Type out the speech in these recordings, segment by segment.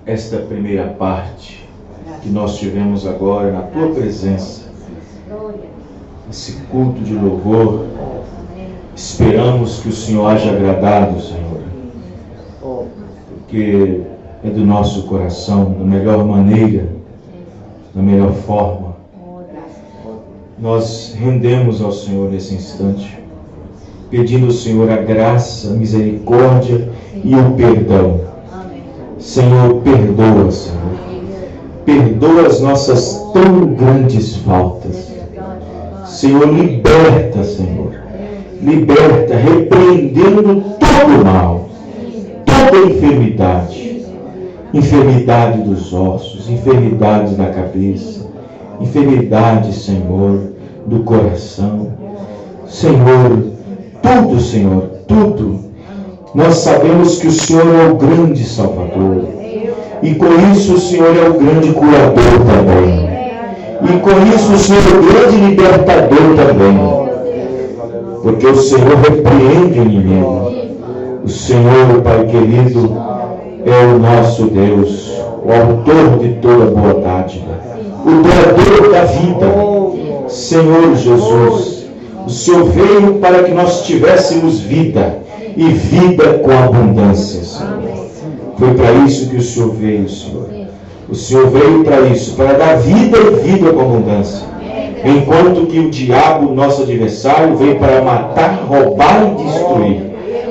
esta primeira parte que nós tivemos agora na Tua presença, esse culto de louvor. Esperamos que o Senhor haja agradado, Senhor, porque é do nosso coração, da melhor maneira, da melhor forma. Nós rendemos ao Senhor nesse instante, pedindo ao Senhor a graça, a misericórdia e o perdão. Senhor, perdoa, Senhor. Perdoa as nossas tão grandes faltas. Senhor, liberta, Senhor. Liberta, repreendendo todo o mal, toda enfermidade. Enfermidade dos ossos, enfermidade da cabeça, enfermidade, Senhor, do coração. Senhor, tudo, Senhor, tudo. Nós sabemos que o Senhor é o grande Salvador. E com isso o Senhor é o grande curador também. E com isso o Senhor é o grande libertador também. Porque o Senhor repreende o inimigo. O Senhor, Pai querido, é o nosso Deus, o autor de toda boa dádiva, o doador da vida. Senhor Jesus, o Senhor veio para que nós tivéssemos vida, e vida com abundância, Senhor. Foi para isso que o Senhor veio, Senhor. O Senhor veio para isso, para dar vida e vida com abundância. Enquanto que o diabo, nosso adversário, veio para matar, roubar e destruir.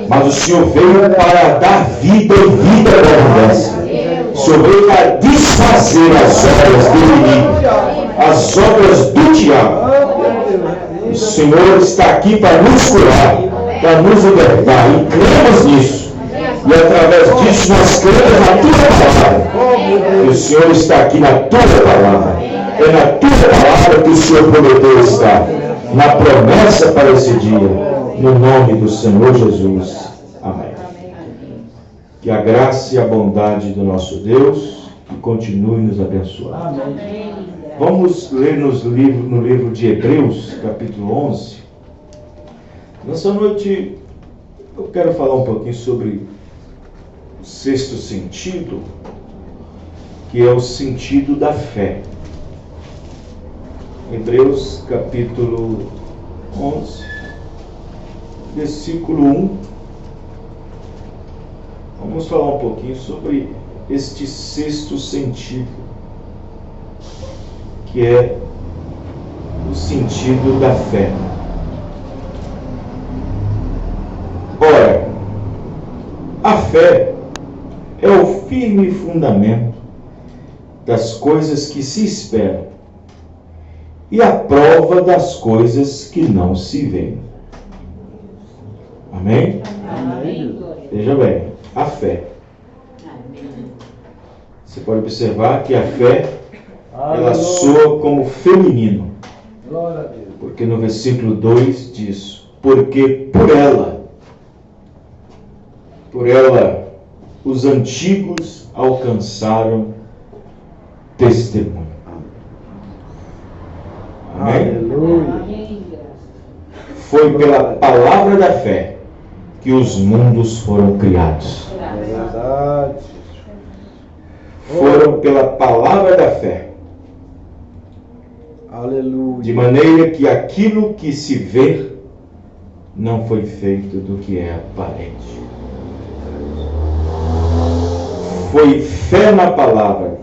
Mas o Senhor veio para dar vida e vida com abundância. O Senhor veio para desfazer as obras do inimigo, as obras do diabo. O Senhor está aqui para nos curar, para nos libertar, e cremos nisso. E através disso nós cremos na Tua palavra. E o Senhor está aqui na Tua palavra. É na Tua palavra que o Senhor prometeu estar. Na promessa para esse dia. No nome do Senhor Jesus. Amém. Que a graça e a bondade do nosso Deus continue nos abençoando. Vamos ler no livro de Hebreus, capítulo 11. Nessa noite eu quero falar um pouquinho sobre o sexto sentido, que é o sentido da fé. Hebreus capítulo 11, versículo 1. Vamos falar um pouquinho sobre este sexto sentido, que é o sentido da fé. Ora, a fé é o firme fundamento das coisas que se esperam e a prova das coisas que não se veem. Amém? Amém. Veja bem, a fé. Você pode observar que a fé, ela soa como feminino. Porque no versículo 2 diz: porque por ela, os antigos alcançaram testemunho. Amém? Aleluia. Foi pela palavra da fé que os mundos foram criados. Verdade. Foram pela palavra da fé. Aleluia. De maneira que aquilo que se vê não foi feito do que é aparente. Foi fé na palavra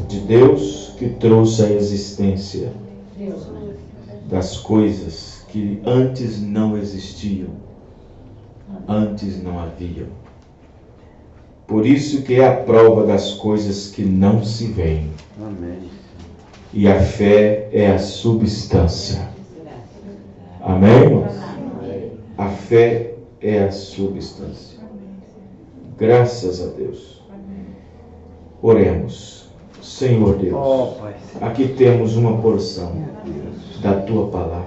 de Deus que trouxe a existência das coisas que antes não existiam, antes não haviam. Por isso que é a prova das coisas que não se veem. Amém. E a fé é a substância. Amém, irmãos? A fé é a substância. Graças a Deus. Oremos. Senhor Deus, aqui temos uma porção da Tua palavra.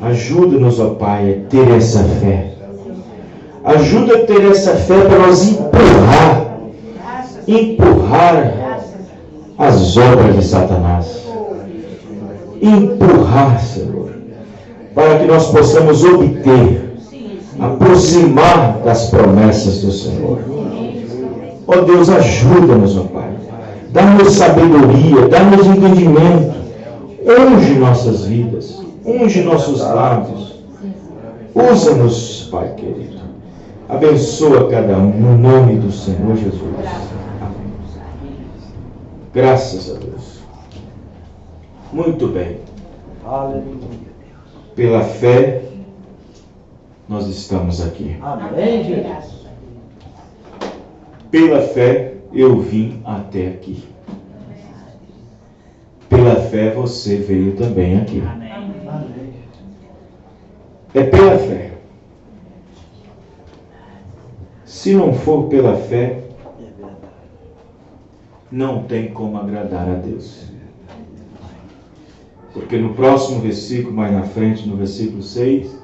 Ajuda-nos, ó Pai, a ter essa fé. Ajuda a ter essa fé para nós empurrar as obras de Satanás. Empurrar, Senhor, para que nós possamos obter, aproximar das promessas do Senhor. Ó Deus, ajuda-nos, ó Pai. Dá-nos sabedoria, dá-nos entendimento. Unge nossas vidas, unge nossos lábios. Usa-nos, Pai querido. Abençoa cada um, no nome do Senhor Jesus. Amém. Graças a Deus. Muito bem. Pela fé, nós estamos aqui. Amém, Jesus. Pela fé, eu vim até aqui. Pela fé, você veio também aqui. É pela fé. Se não for pela fé, não tem como agradar a Deus. Porque no próximo versículo, mais na frente, no versículo 6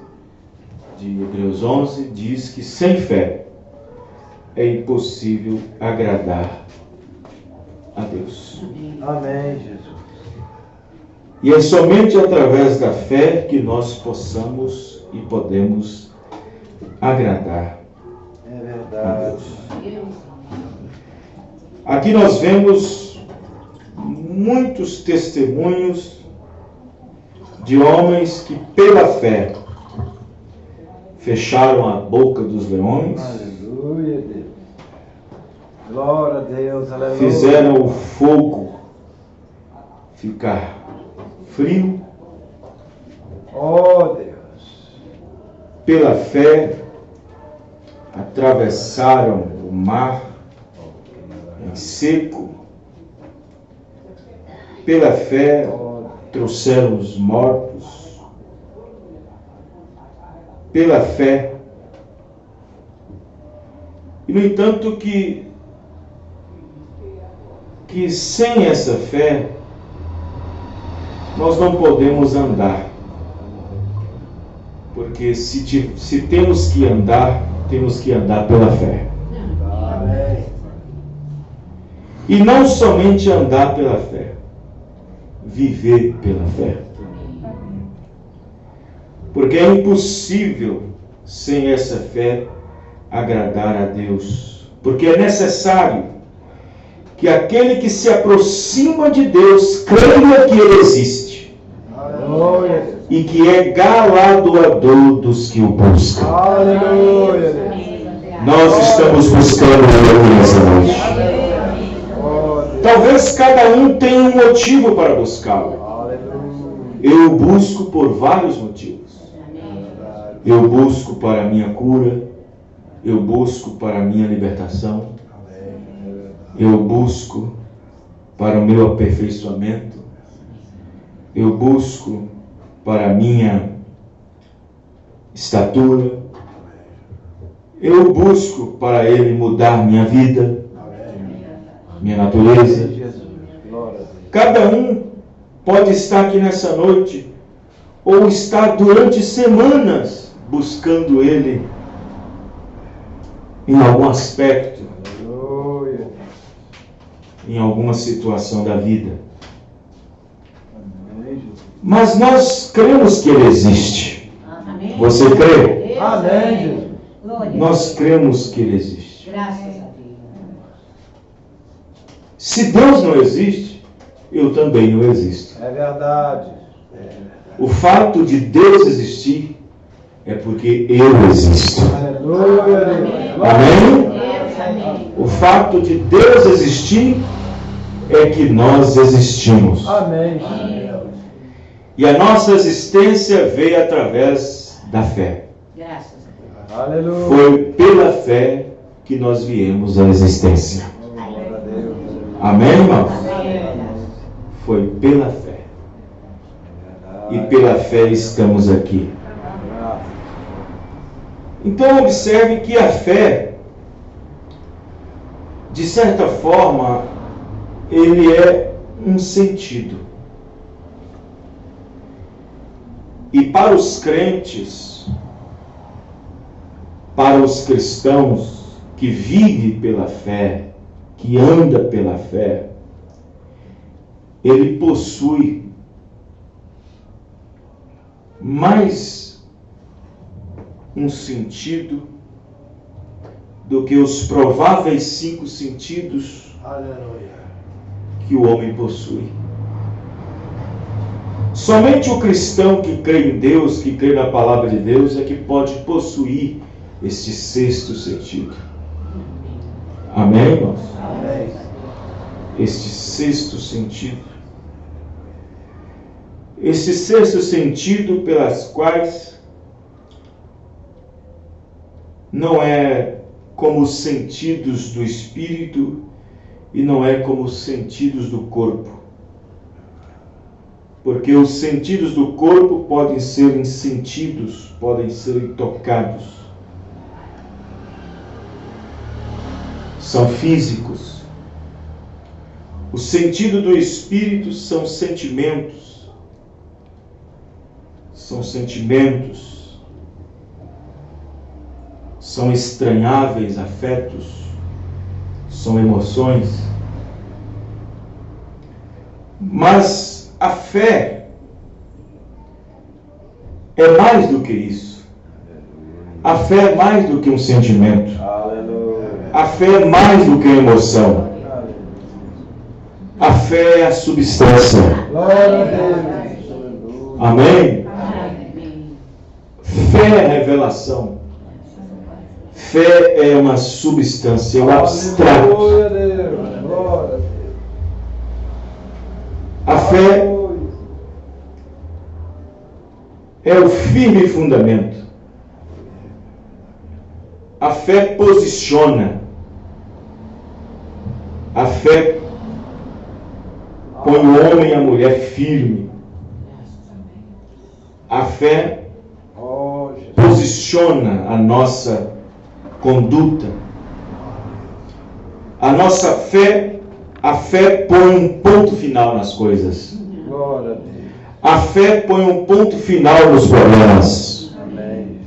de Hebreus 11, diz que sem fé é impossível agradar a Deus. Amém, Jesus. E é somente através da fé que nós possamos e podemos agradar a Deus. Aqui nós vemos muitos testemunhos de homens que pela fé fecharam a boca dos leões. Aleluia, Deus. Glória a Deus, aleluia. Fizeram o fogo ficar frio. Oh, Deus. Pela fé, atravessaram o mar em seco. Pela fé, trouxeram os mortos. Pela fé. E, no entanto, que sem essa fé, nós não podemos andar. Porque se temos que andar pela fé. Amém. E não somente andar pela fé, viver pela fé. Porque é impossível, sem essa fé, agradar a Deus. Porque é necessário que aquele que se aproxima de Deus creia que Ele existe. Aleluia. E que é galardoador dos que o buscam. Aleluia, Deus. Nós estamos buscando Ele nessa noite. Talvez cada um tenha um motivo para buscá-lo. Aleluia. Eu busco por vários motivos. Eu busco para a minha cura. Eu busco para a minha libertação. Eu busco para o meu aperfeiçoamento. Eu busco para a minha estatura. Eu busco para Ele mudar minha vida, minha natureza. Cada um pode estar aqui nessa noite ou estar durante semanas buscando Ele em algum aspecto, em alguma situação da vida. Mas nós cremos que Ele existe. Você crê? Amém, Jesus. Nós cremos que Ele existe. Graças a Deus. Se Deus não existe, eu também não existo. É verdade. O fato de Deus existir é porque eu existo. Aleluia. Amém? Deus, amém. O fato de Deus existir é que nós existimos. Amém. E a nossa existência veio através da fé. Graças a Deus. Aleluia. Foi pela fé que nós viemos à existência. Glória a Deus. Amém, irmãos? Amém. Foi pela fé. E pela fé estamos aqui. Então observe que a fé, de certa forma, ele é um sentido. E para os crentes, para os cristãos que vivem pela fé, que anda pela fé, ele possui mais um sentido do que os prováveis 5 sentidos que o homem possui. Somente o cristão que crê em Deus, que crê na palavra de Deus, é que pode possuir este 6º sentido. Amém, irmãos? Amém. Este 6º sentido. Este 6º sentido pelas quais não é como os sentidos do espírito e não é como os sentidos do corpo. Porque os sentidos do corpo podem ser sentidos, podem ser tocados. São físicos. O sentido do espírito são sentimentos. São sentimentos. São estranháveis afetos. São emoções. Mas a fé é mais do que isso. A fé é mais do que um sentimento. Aleluia. A fé é mais do que emoção. A fé é a substância. Glória a Deus. Amém? Amém. Fé é revelação. Fé é uma substância, é o abstrato. Glória a Deus. Glória a Deus. A fé é o firme fundamento. A fé posiciona. A fé põe o homem e a mulher firme. A fé Oh, Jesus. posiciona a nossa conduta. A nossa fé, a fé põe um ponto final nas coisas. Glória a Deus. A fé põe um ponto final nos problemas. Amém.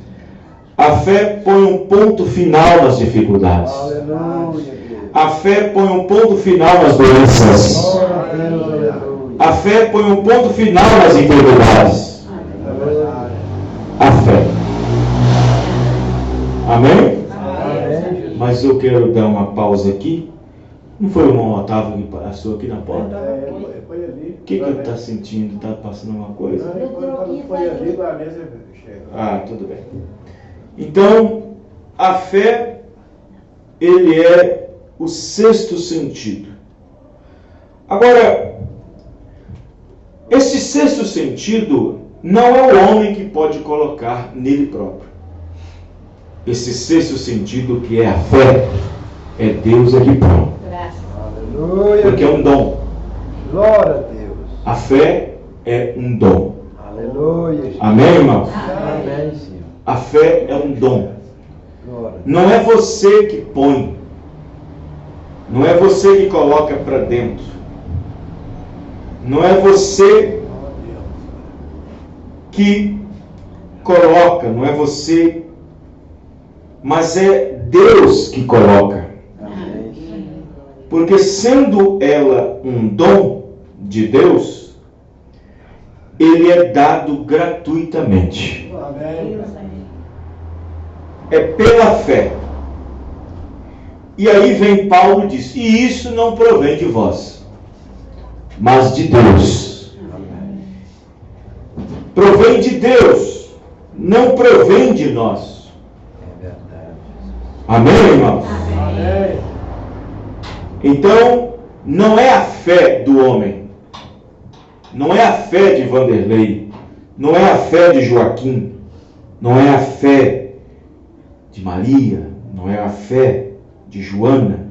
A fé põe um ponto final nas dificuldades. Aleluia, Deus. A fé põe um ponto final nas doenças. Glória a Deus, aleluia. A fé põe um ponto final nas enfermidades. Aleluia. A fé. Amém? Amém. Mas eu quero dar uma pausa aqui. Não foi o irmão Otávio que passou aqui na porta? Foi ali. O que ele está sentindo? Está passando alguma coisa? Quando foi ali, a mesa chega. Ah, tudo bem. Então, a fé, ele é o 6º sentido. Agora, esse 6º sentido não é o homem que pode colocar nele próprio. Esse 6º sentido, que é a fé, é Deus que põe. Graças. Aleluia. Porque é um dom. Glória a Deus. A fé é um dom. Aleluia. Jesus. Amém, irmão? Amém, Senhor. A fé é um dom. Glória. Não é você que põe. Não é você que coloca para dentro. Não é você que coloca, não é você, mas é Deus que coloca. Amém. Porque sendo ela um dom de Deus, ele é dado gratuitamente. Amém. É pela fé. E aí vem Paulo e diz: e isso não provém de vós, mas de Deus. Provém de Deus, não provém de nós. É verdade. Amém, irmãos? Amém. Então, não é a fé do homem, não é a fé de Vanderlei, não é a fé de Joaquim, não é a fé de Maria, não é a fé de Joana,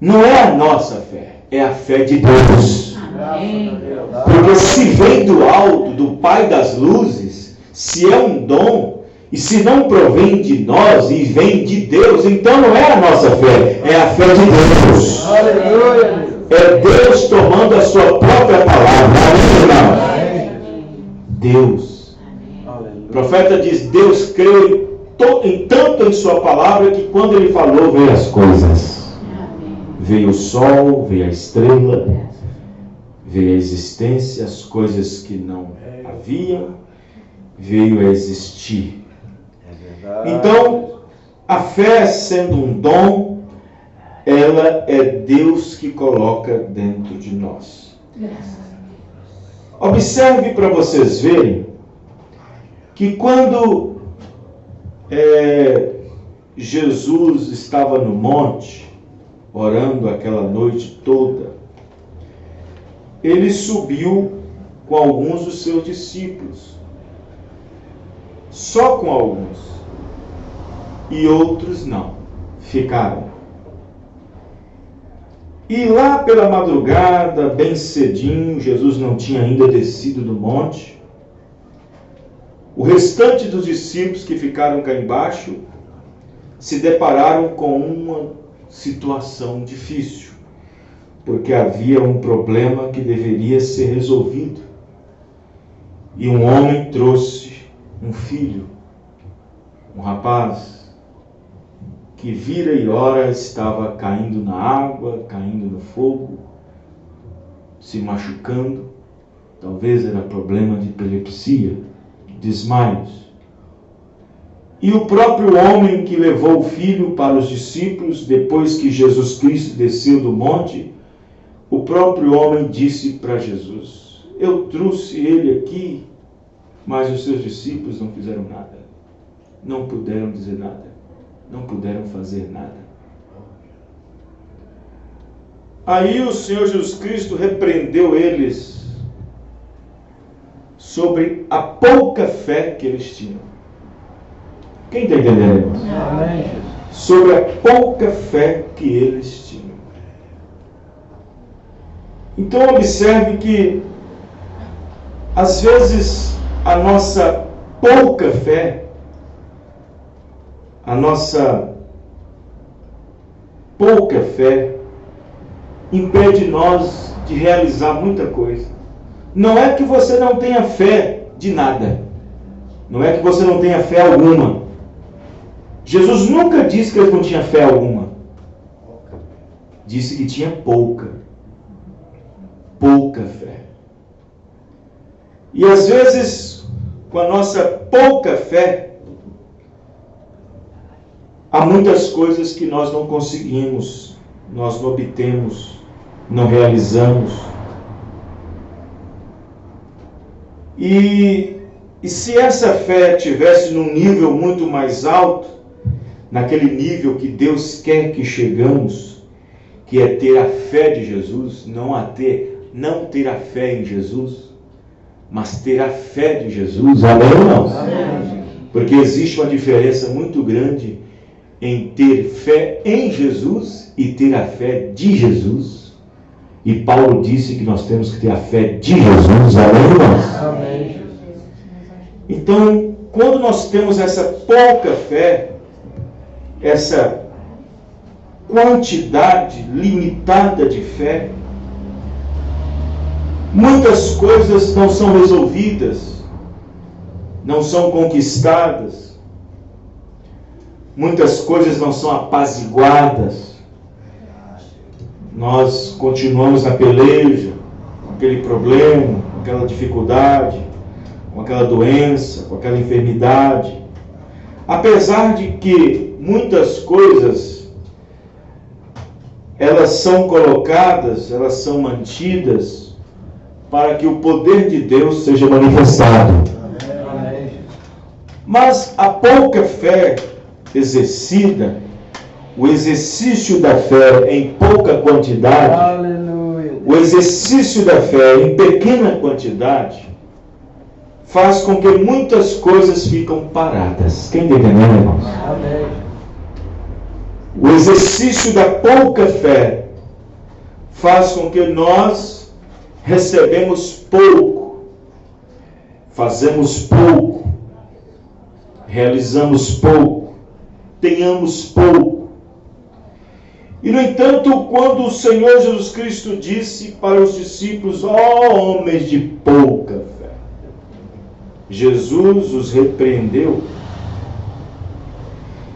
não é a nossa fé, é a fé de Deus. Amém. Porque se vem do alto, do Pai das luzes, se é um dom, e se não provém de nós e vem de Deus, então não é a nossa fé, é a fé de Deus. Aleluia. É Deus tomando a sua própria palavra. Amém, irmão? Deus. O Aleluia. profeta diz: Deus creu tanto em sua palavra que quando ele falou, veio as coisas. Amém. Veio o sol, veio a estrela, veio a existência, as coisas que não haviam, veio a existir. É verdade. Então, A fé, sendo um dom, ela é Deus que coloca dentro de nós. Observe para vocês verem que quando Jesus estava no monte, orando aquela noite toda, ele subiu com alguns dos seus discípulos. Só com alguns. E outros não. Ficaram. E lá pela madrugada, bem cedinho, Jesus não tinha ainda descido do monte. O restante dos discípulos que ficaram cá embaixo se depararam com uma situação difícil, porque havia um problema que deveria ser resolvido. E um homem trouxe um filho, um rapaz, que vira e ora estava caindo na água, caindo no fogo, se machucando. Talvez era problema de epilepsia, desmaios. E o próprio homem que levou o filho para os discípulos, depois que Jesus Cristo desceu do monte, o próprio homem disse para Jesus: eu trouxe ele aqui, mas os seus discípulos não fizeram nada. Não puderam dizer nada. Não puderam fazer nada. Aí o Senhor Jesus Cristo repreendeu eles sobre a pouca fé que eles tinham. Quem está entendendo? Amém. Sobre a pouca fé que eles tinham. Então observe que às vezes a nossa pouca fé, impede nós de realizar muita coisa. Não é que você não tenha fé de nada. Não é que você não tenha fé alguma. Jesus nunca disse que ele não tinha fé alguma. Disse que tinha pouca fé. E às vezes, com a nossa pouca fé, há muitas coisas que nós não conseguimos, nós não obtemos, não realizamos. E se essa fé estivesse num nível muito mais alto, naquele nível que Deus quer que chegamos, que é ter a fé de Jesus, não ter a fé em Jesus, mas ter a fé de Jesus. Amém ou não? Amém. Porque existe uma diferença muito grande em ter fé em Jesus e ter a fé de Jesus. E Paulo disse que nós temos que ter a fé de Jesus. Amém ou não? Amém. Então, quando nós temos essa pouca fé, essa quantidade limitada de fé, muitas coisas não são resolvidas, não são conquistadas, muitas coisas não são apaziguadas. Nós continuamos na peleja, com aquele problema, com aquela dificuldade, com aquela doença, com aquela enfermidade. Apesar de que muitas coisas, elas são colocadas, elas são mantidas, para que o poder de Deus seja manifestado. Amém. Mas a pouca fé exercida, o exercício da fé em pouca quantidade, Aleluia. o exercício da fé em pequena quantidade, faz com que muitas coisas ficam paradas. Quem está entendendo, irmãos? Amém. O exercício da pouca fé faz com que nós recebemos pouco, fazemos pouco, realizamos pouco, tenhamos pouco. E, no entanto, quando o Senhor Jesus Cristo disse para os discípulos: ó homens de pouca fé, Jesus os repreendeu.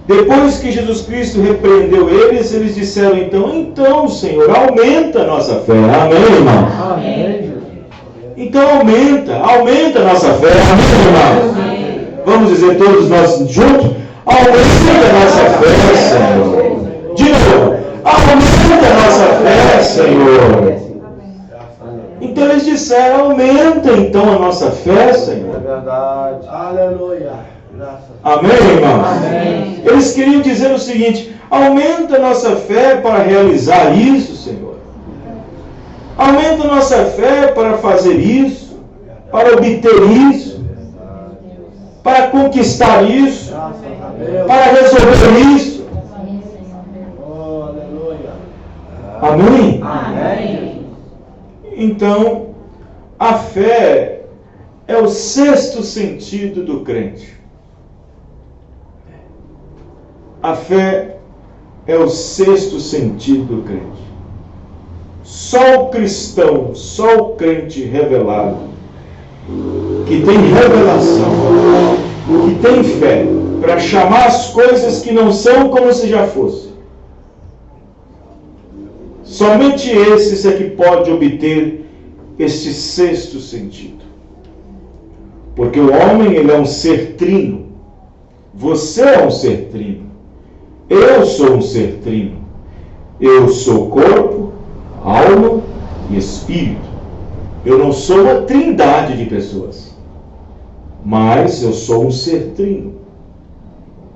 Depois que Jesus Cristo repreendeu eles, eles disseram então, Senhor, aumenta a nossa fé. Amém, irmão? Amém. Então aumenta a nossa fé. Amém, irmão? Vamos dizer todos nós juntos: Aumenta a nossa fé, Senhor. De novo, aumenta a nossa fé, Senhor. Então eles disseram, aumenta então a nossa fé, Senhor. É verdade. Aleluia. Graças Amém, irmãos? Amém. Eles queriam dizer o seguinte, aumenta a nossa fé para realizar isso, Senhor. Aumenta a nossa fé para fazer isso, para obter isso, para conquistar isso, a Deus. para resolver isso. Oh, aleluia. Amém? Amém. Então, a fé é o sexto sentido do crente. A fé é o sexto sentido do crente. Só o cristão, só o crente revelado, que tem revelação, que tem fé, para chamar as coisas que não são como se já fossem. Somente esses é que pode obter este sexto sentido. Porque o homem, ele é um ser trino. Você é um ser trino. Eu sou um ser trino. Eu sou corpo, alma e espírito. Eu não sou uma trindade de pessoas. Mas eu sou um ser trino.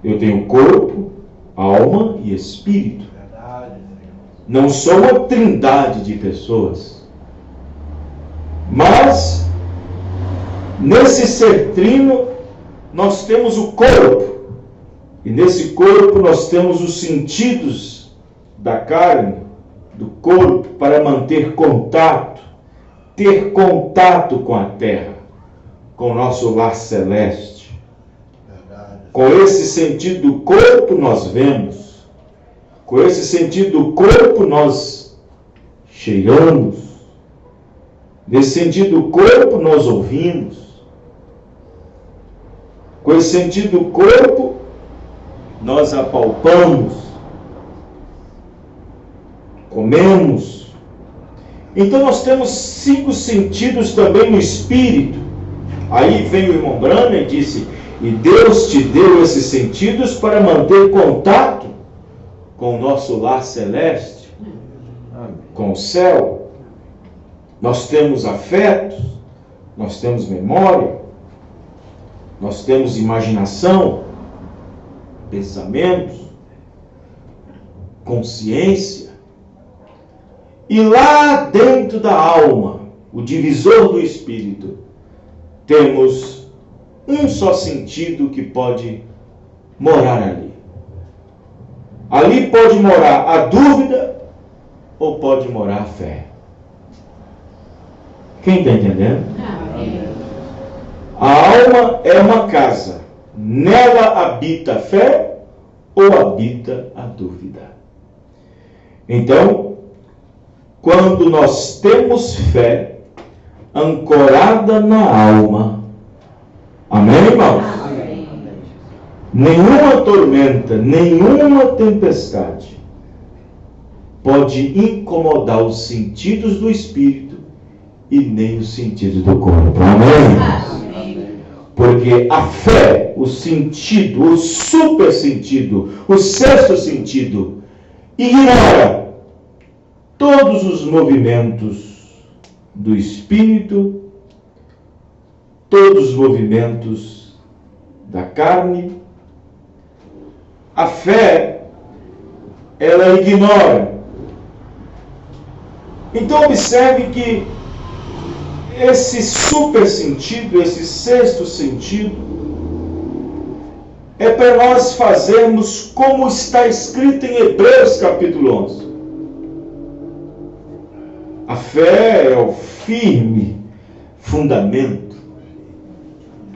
Eu tenho corpo, alma e espírito. Verdade, Senhor. Não sou uma trindade de pessoas. Mas, nesse ser trino, nós temos o corpo. E nesse corpo nós temos os sentidos da carne, do corpo, para manter contato, ter contato com a terra, com o nosso lar celeste. Verdade. Com esse sentido do corpo nós vemos. Com esse sentido do corpo nós cheiramos. Nesse sentido do corpo nós ouvimos. Com esse sentido do corpo nós apalpamos. Comemos. Então nós temos 5 sentidos também no espírito. Aí vem o irmão Branham e disse, e Deus te deu esses sentidos para manter contato com o nosso lar celeste, com o céu. Nós temos afetos, nós temos memória, nós temos imaginação, pensamentos, consciência. E lá dentro da alma, o divisor do espírito, temos um só sentido que pode morar ali. Ali pode morar a dúvida ou pode morar a fé. Quem está entendendo? Amém. A alma é uma casa. Nela habita a fé ou habita a dúvida. Então, quando nós temos fé ancorada na alma, amém, irmãos? Amém. Nenhuma tormenta, nenhuma tempestade pode incomodar os sentidos do espírito e nem os sentidos do corpo. Amém? Amém. Porque a fé, o sentido, o super sentido, o sexto sentido, ignora todos os movimentos do espírito, todos os movimentos da carne. A fé, ela ignora. Então observe que esse super sentido, esse sexto sentido, é para nós fazermos como está escrito em Hebreus capítulo 11. A fé é o firme fundamento.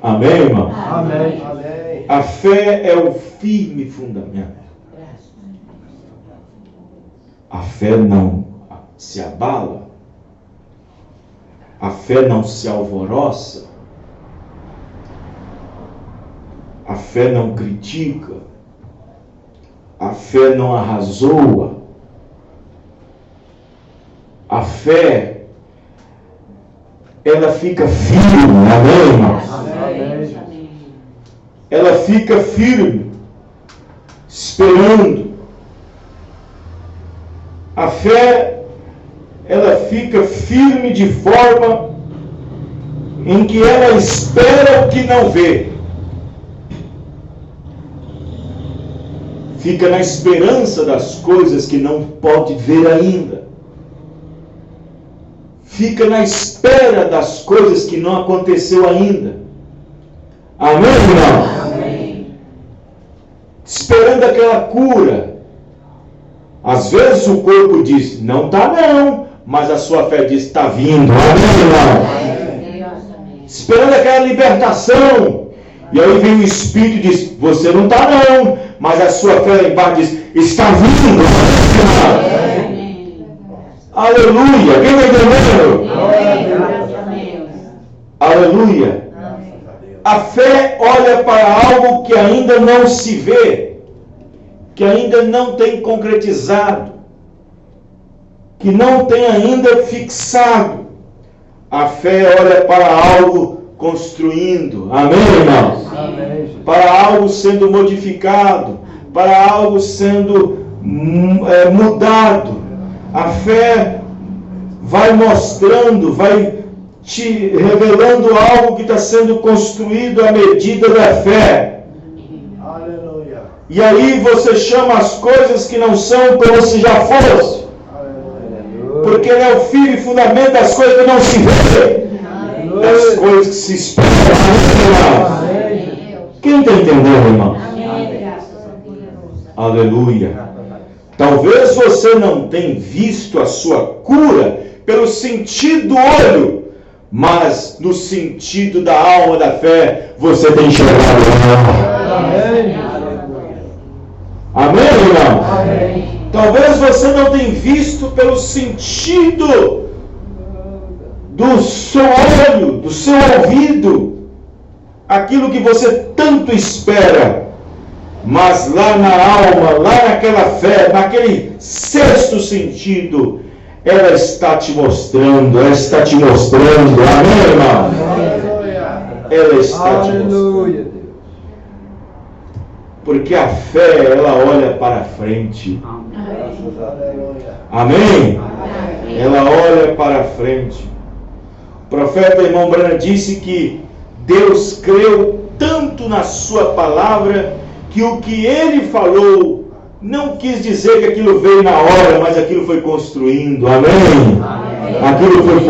Amém, irmão? Amém. Amém. A fé é o firme fundamento. A fé não se abala. A fé não se alvoroça. A fé não critica. A fé não arrazoa. A fé, ela fica firme, amém, irmãos? Amém. Ela fica firme. esperando. A fé, ela fica firme de forma em que ela espera o que não vê. Fica na esperança das coisas que não pode ver ainda. Fica na espera das coisas que não aconteceu ainda. Amém, irmão? Amém. Esperando aquela cura. Às vezes o corpo diz, não está não, mas a sua fé diz, está vindo. Amém, irmão? Esperando aquela libertação. E aí vem o Espírito e diz, você não está não, mas a sua fé lá embaixo diz, está vindo. Amém. Aleluia. Quem está entendendo? Aleluia. A fé olha para algo que ainda não se vê, que ainda não tem concretizado, que não tem ainda fixado. A fé olha para algo construindo. Amém, irmãos? Amém. Para algo sendo modificado, para algo sendo mudado. A fé vai mostrando, vai te revelando algo que está sendo construído à medida da fé. Aleluia. E aí você chama as coisas que não são como se já fosse. Aleluia. Porque ele é o filho e fundamento das coisas que não se vê, das coisas que se esperam. Quem está entendendo, irmão? Aleluia. Talvez você não tenha visto a sua cura pelo sentido do olho, mas no sentido da alma, da fé, você tem enxergado. Amém. Amém, irmão? Amém. Talvez você não tenha visto pelo sentido do seu olho, do seu ouvido, aquilo que você tanto espera, mas lá na alma, lá naquela fé, naquele sexto sentido, ela está te mostrando, amém, irmão? Ela está te mostrando. Aleluia. Porque a fé, ela olha para frente. Aleluia. Amém? Ela olha para frente. O profeta irmão Branham disse que Deus creu tanto na sua palavra que o que ele falou não quis dizer que aquilo veio na hora, mas aquilo foi construindo. Amém? Aquilo foi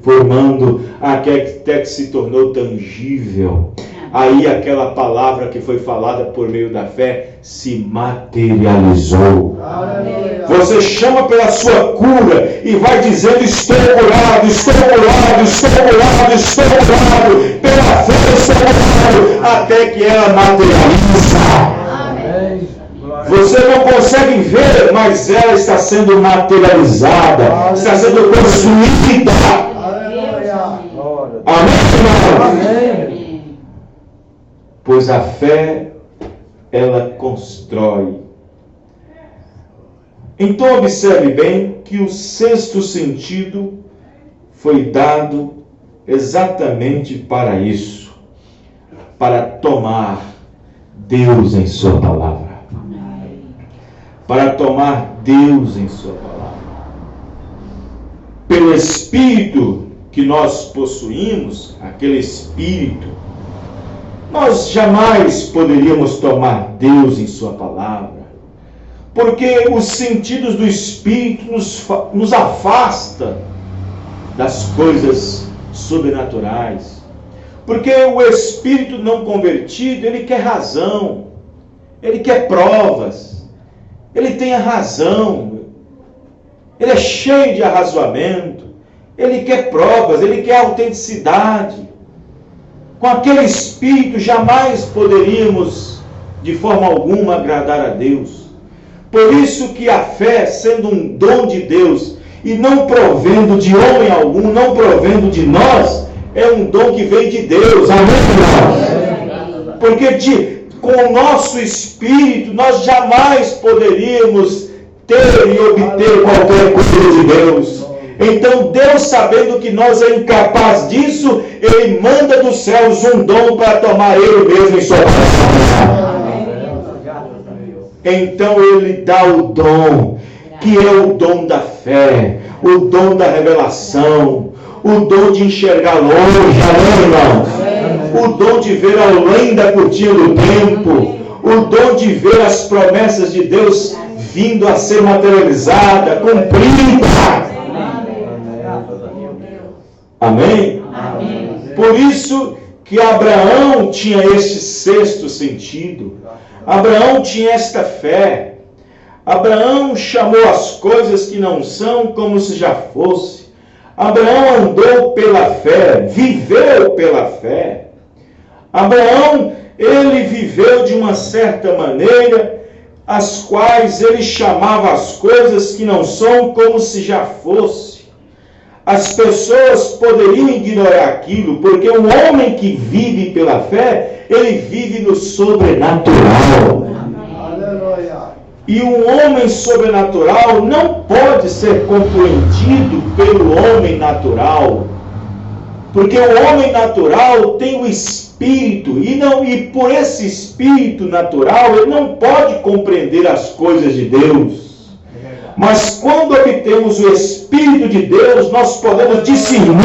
formando, até que se tornou tangível. Aí aquela palavra que foi falada por meio da fé se materializou. Aleluia. Você chama pela sua cura e vai dizendo, estou curado, pela fé estou curado, até que ela materializa. Amém. Você não consegue ver, mas ela está sendo materializada, está sendo construída. Aleluia. Glória. Amém, irmão? Amém. Pois a fé, ela constrói. Então observe bem que o sexto sentido foi dado exatamente para isso, para tomar Deus em sua palavra. Para tomar Deus em sua palavra. Pelo Espírito que nós possuímos, aquele Espírito, nós jamais poderíamos tomar Deus em sua palavra, porque os sentidos do Espírito nos afasta das coisas sobrenaturais. Porque o Espírito não convertido, ele quer razão, ele quer provas, ele tem a razão, ele é cheio de arrazoamento, ele quer provas, ele quer autenticidade. Com aquele Espírito jamais poderíamos, de forma alguma, agradar a Deus. Por isso que a fé, sendo um dom de Deus, e não provendo de homem algum, não provendo de nós, é um dom que vem de Deus. Amém, irmãos? Porque com o nosso Espírito, nós jamais poderíamos ter e obter qualquer coisa de Deus. Então Deus, sabendo que nós é incapaz disso, Ele manda dos céus um dom para tomar Ele mesmo em sua palavra. Então Ele dá o dom, que é o dom da fé, o dom da revelação, o dom de enxergar longe, amém, irmãos? O dom de ver além da cortina do tempo, o dom de ver as promessas de Deus vindo a ser materializada, cumprida. Amém? Por isso que Abraão tinha este sexto sentido. Abraão tinha esta fé. Abraão chamou as coisas que não são como se já fosse. Abraão andou pela fé, viveu pela fé. Abraão, ele viveu de uma certa maneira, as quais ele chamava as coisas que não são como se já fosse. As pessoas poderiam ignorar aquilo, porque um homem que vive pela fé, ele vive no sobrenatural. Aleluia. E um homem sobrenatural não pode ser compreendido pelo homem natural. Porque o homem natural tem o espírito, e por esse espírito natural, ele não pode compreender as coisas de Deus. Mas quando obtemos o Espírito de Deus, nós podemos discernir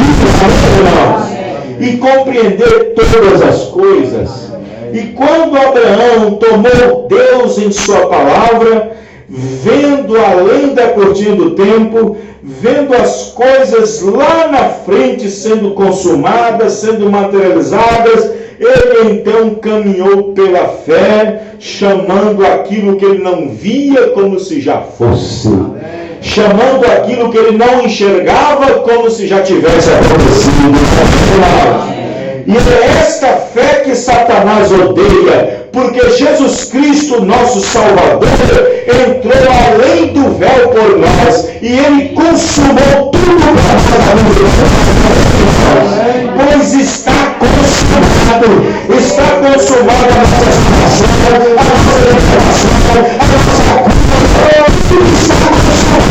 e compreender todas as coisas. E quando Abraão tomou Deus em sua palavra, vendo além da cortina do tempo, vendo as coisas lá na frente sendo consumadas, sendo materializadas, ele então caminhou pela fé, chamando aquilo que ele não via como se já fosse. Chamando aquilo que ele não enxergava como se já tivesse acontecido. E é esta fé que Satanás odeia, porque Jesus Cristo, nosso Salvador, entrou além do véu por nós, e Ele consumou tudo para nós. Pois está consumado a nossa salvação, a nossa libertação, a nossa cura, tudo está consumado.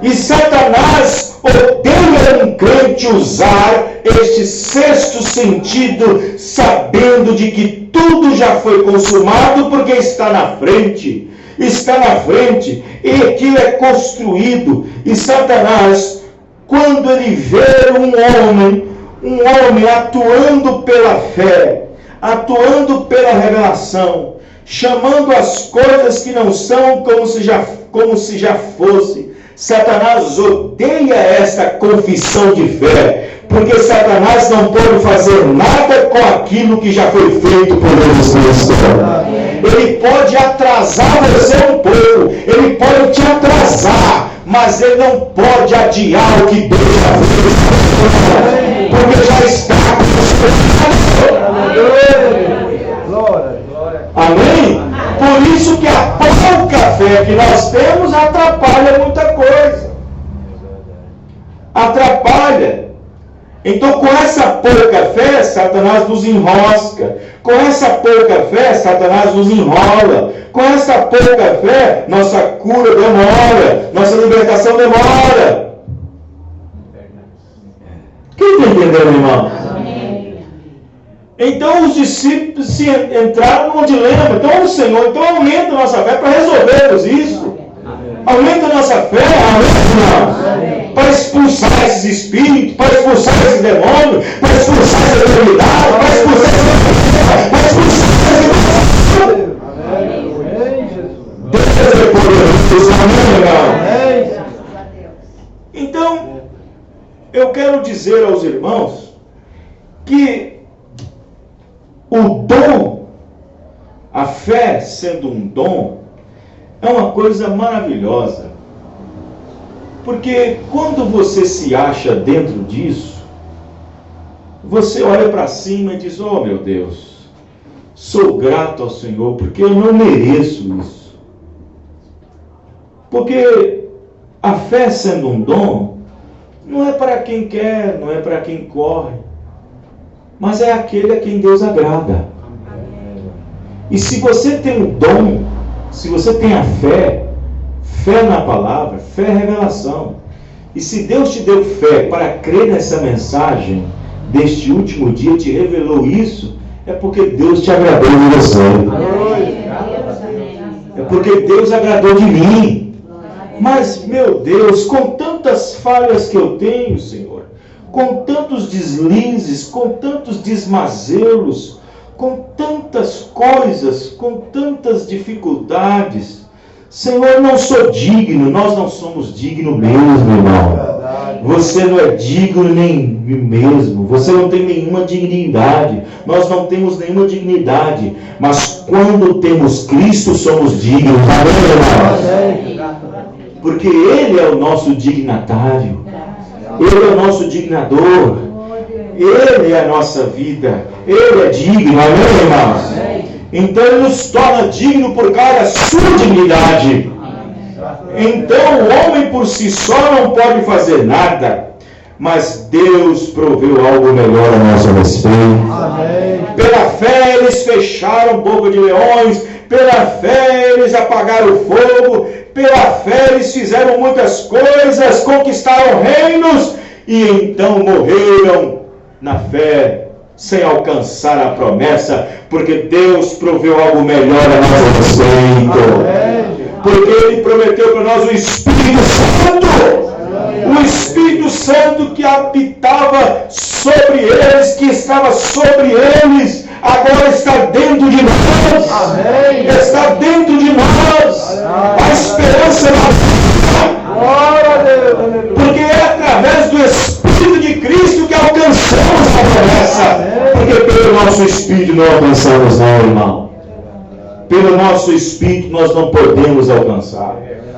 E Satanás odeia um crente usar este sexto sentido, sabendo de que tudo já foi consumado, porque está na frente, e aquilo é construído. E Satanás, quando ele vê um homem atuando pela fé, atuando pela revelação, chamando as coisas que não são como se já fosse, Satanás odeia esta confissão de fé, porque Satanás não pode fazer nada com aquilo que já foi feito por Jesus Cristo. Ele pode atrasar você um pouco, ele pode te atrasar, mas ele não pode adiar o que Deus já fez, porque já está consumado. Amém? Por isso que a pouca fé que nós temos atrapalha muita coisa. Atrapalha. Então, com essa pouca fé, Satanás nos enrosca. Com essa pouca fé, Satanás nos enrola. Com essa pouca fé, nossa cura demora. Nossa libertação demora. Quem está entendendo, irmão? Então os discípulos se entraram num dilema. Então o Senhor, aumenta a nossa fé para resolvermos isso. Aumenta a nossa fé, para expulsar esses espíritos, para expulsar esse demônio, para expulsar essa enfermidade, para expulsar Deus é poderoso, amém, irmão? Então, eu quero dizer aos irmãos que o dom, a fé sendo um dom, é uma coisa maravilhosa. Porque quando você se acha dentro disso, você olha para cima e diz: oh meu Deus, sou grato ao Senhor, porque eu não mereço isso. Porque a fé sendo um dom, não é para quem quer, não é para quem corre, mas é aquele a quem Deus agrada. E se você tem o dom, se você tem a fé, Fé na palavra, fé é revelação. E se Deus te deu fé para crer nessa mensagem deste último dia, te revelou isso, é porque Deus te agradou de você. É porque Deus agradou de mim. Mas, meu Deus, com tantas falhas que eu tenho, Senhor, com tantos deslizes, com tantos desmazelos, com tantas coisas, com tantas dificuldades, Senhor, não sou digno, nós não somos dignos mesmo, irmão. Você não é digno nem mesmo, você não tem nenhuma dignidade, nós não temos nenhuma dignidade, mas quando temos Cristo somos dignos, porque Ele é o nosso dignatário, Ele é o nosso dignador, Ele é a nossa vida, Ele é digno, amém, irmãos? Então Ele nos torna digno por causa da sua dignidade. Então o homem por si só não pode fazer nada, mas Deus proveu algo melhor a nosso respeito. Pela fé eles fecharam boca de leões, pela fé eles apagaram o fogo, pela fé eles fizeram muitas coisas, conquistaram reinos e então morreram na fé, sem alcançar a promessa, porque Deus proveu algo melhor a nosso respeito. Porque Ele prometeu para nós o Espírito Santo. O Espírito Santo que habitava sobre eles, que estava sobre eles, agora está dentro de nós. Amém. Está dentro de nós. A esperança da vida. Porque é através do Espírito de Cristo que alcançamos a promessa. Porque pelo nosso Espírito não alcançamos, não, irmão. Pelo nosso Espírito nós não podemos alcançar.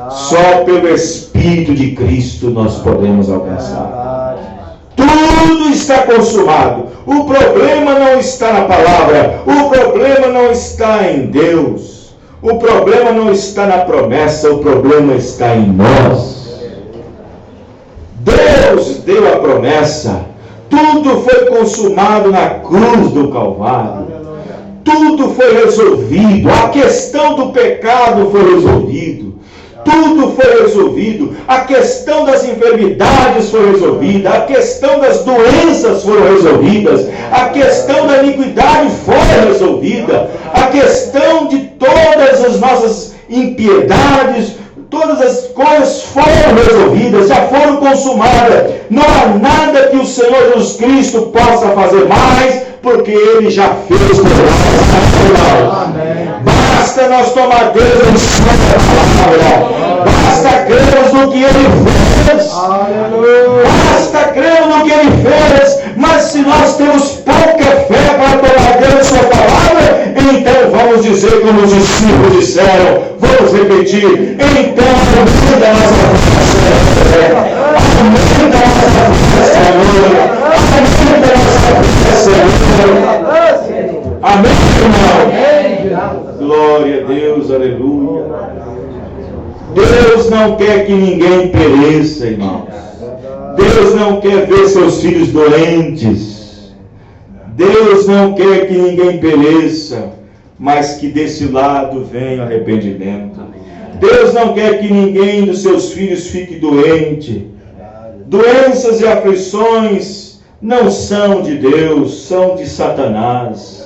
Só pelo Espírito de Cristo nós podemos alcançar. Tudo está consumado. O problema não está na palavra. O problema não está em Deus. O problema não está na promessa. O problema está em nós. Deus deu a promessa. Tudo foi consumado na cruz do Calvário. Tudo foi resolvido. A questão do pecado foi resolvido. Tudo foi resolvido. A questão das enfermidades foi resolvida. A questão das doenças foram resolvidas. A questão da iniquidade foi resolvida. A questão de todas as nossas impiedades, todas as coisas foram resolvidas, já foram consumadas. Não há nada que o Senhor Jesus Cristo possa fazer mais, porque Ele já fez por nós. Basta nós tomar Deus em sua palavra. Basta crermos no que Ele fez. Basta crermos no que Ele fez. Mas se nós temos pouca fé para tomar Deus em sua palavra, então vamos dizer como os discípulos disseram. Vamos repetir. Então aumenta a nossa fé. Aumenta a nossa fé, Senhor. Aumenta a nossa fé, Senhor. Amém, irmão? Glória a Deus, aleluia. Deus não quer que ninguém pereça, irmãos. Deus não quer ver seus filhos doentes. Deus não quer que ninguém pereça, mas que desse lado venha arrependimento. Deus não quer que ninguém dos seus filhos fique doente. Doenças e aflições não são de Deus, são de Satanás.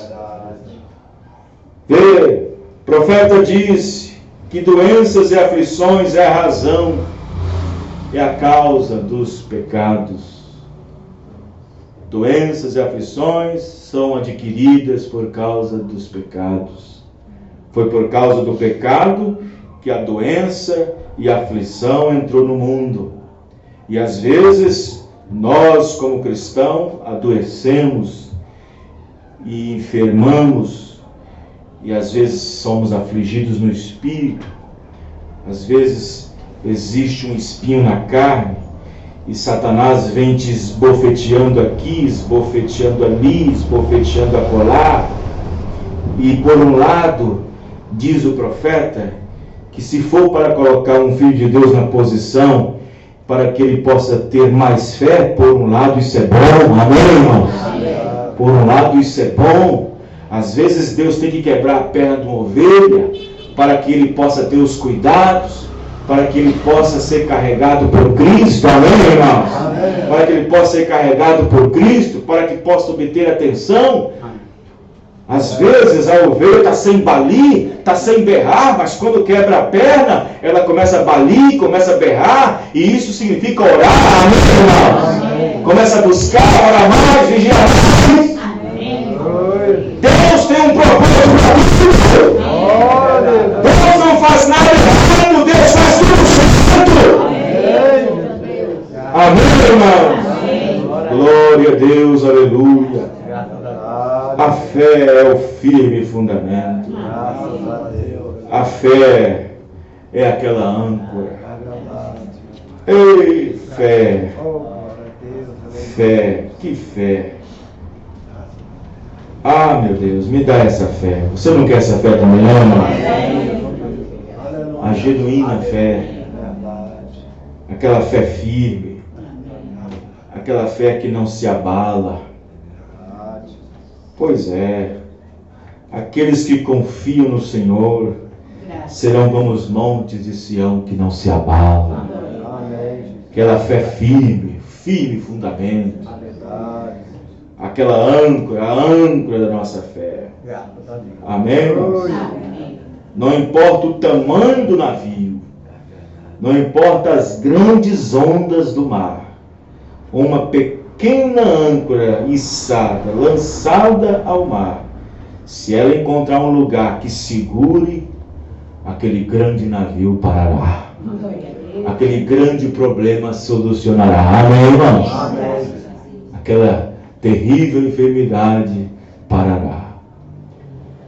O profeta disse que doenças e aflições é a razão, é a causa dos pecados. Doenças e aflições são adquiridas por causa dos pecados. Foi por causa do pecado que a doença e a aflição entrou no mundo. E às vezes nós, como cristãos, adoecemos e enfermamos. E às vezes somos afligidos no espírito. Às vezes existe um espinho na carne. E Satanás vem te esbofeteando aqui, esbofeteando ali, esbofeteando acolá. E por um lado, diz o profeta, que se for para colocar um filho de Deus na posição, para que ele possa ter mais fé, por um lado isso é bom, amém, irmãos? Por um lado isso é bom. Às vezes Deus tem que quebrar a perna de uma ovelha, para que ele possa ter os cuidados, para que ele possa ser carregado por Cristo, amém, irmãos? Amém. Para que ele possa ser carregado por Cristo, para que possa obter atenção. Às vezes a ovelha está sem balir, está sem berrar, mas quando quebra a perna, ela começa a balir, começa a berrar, e isso significa orar, amém, irmãos? Começa a buscar, orar mais, vigiar mais. Deus tem um propósito para tudo. Deus não faz nada errado, Deus faz tudo certo. Amém, irmãos? Glória a Deus, aleluia. A fé é o firme fundamento. A fé é aquela âncora. Ei, fé. Fé, que fé. Ah, meu Deus, me dá essa fé. Você não quer essa fé também, não, irmão? A genuína fé. Aquela fé firme. Aquela fé que não se abala. Pois é. Aqueles que confiam no Senhor serão como os montes de Sião que não se abalam. Aquela fé firme, firme fundamento. Aquela âncora, a âncora da nossa fé. Amém, irmãos? Não importa o tamanho do navio, não importa as grandes ondas do mar, uma pequena âncora içada, lançada ao mar, se ela encontrar um lugar que segure, aquele grande navio parará. Aquele grande problema solucionará. Amém, irmãos? Aquela terrível enfermidade parará.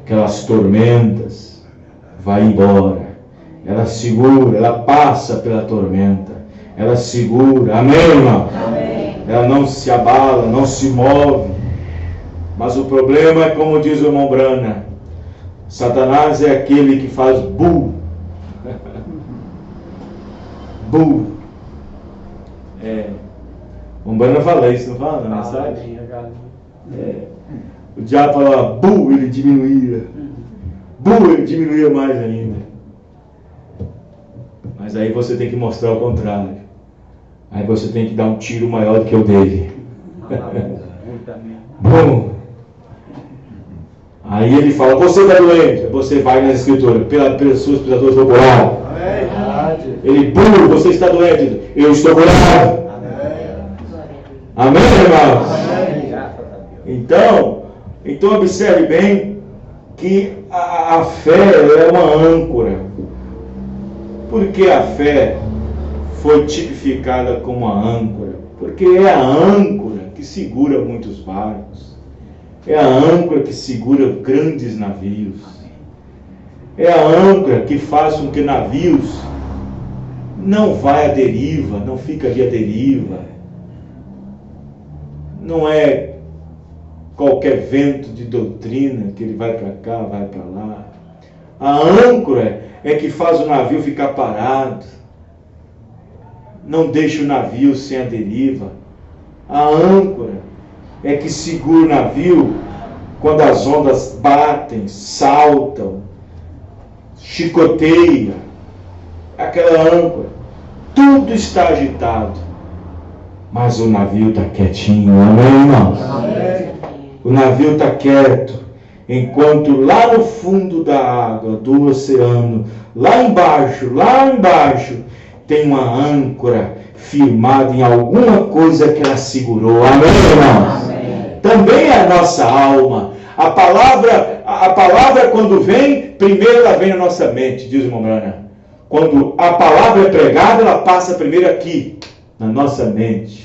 Aquelas tormentas vai embora. Ela segura, ela passa pela tormenta. Ela segura. Amém, irmão? Amém. Ela não se abala, não se move. Mas o problema é, como diz o irmão Brana, Satanás é aquele que faz bu. Bu. O Brana fala isso, não fala na mensagem? O diabo falava bu, ele diminuía. Bu, ele diminuía mais ainda. Mas aí você tem que mostrar o contrário. Aí você tem que dar um tiro maior do que o dele. Bom. Aí ele fala, você está doente. Você vai na escritura, pelas suas pisaduras foi curado. Ele, bu, você está doente. Eu estou curado. Amém, irmãos? Então observe bem que a fé é uma âncora. Por que a fé foi tipificada como uma âncora? Porque é a âncora que segura muitos barcos. É a âncora que segura grandes navios. É a âncora que faz com que navios não vai à deriva, não fica ali à deriva. Não é qualquer vento de doutrina que ele vai para cá, vai para lá. A âncora é que faz o navio ficar parado. Não deixa o navio sem a deriva. A âncora é que segura o navio quando as ondas batem, saltam, chicoteia. Aquela âncora. Tudo está agitado. Mas o navio está quietinho, amém, irmãos? Amém. O navio está quieto, enquanto lá no fundo da água, do oceano, lá embaixo, tem uma âncora firmada em alguma coisa que ela segurou, amém, irmãos? Amém. Também é a nossa alma. A palavra quando vem, primeiro ela vem na nossa mente, diz o irmão Brana. Quando a palavra é pregada, ela passa primeiro aqui, na nossa mente.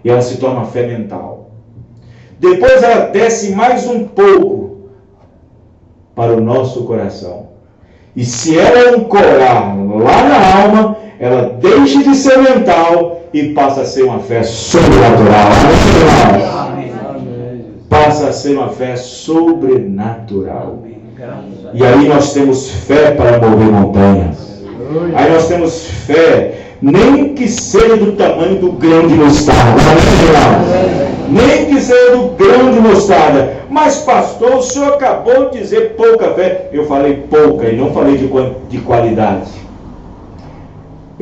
E ela se torna fé mental. Depois ela desce mais um pouco para o nosso coração. E se ela ancorar lá na alma, ela deixa de ser mental e passa a ser uma fé sobrenatural. Passa a ser uma fé sobrenatural. E aí nós temos fé para mover montanhas. Aí nós temos fé, nem que seja do tamanho do grão de mostarda. Nem que seja do grão de mostarda. Mas pastor, o senhor acabou de dizer pouca fé. Eu falei pouca e não falei de qualidade.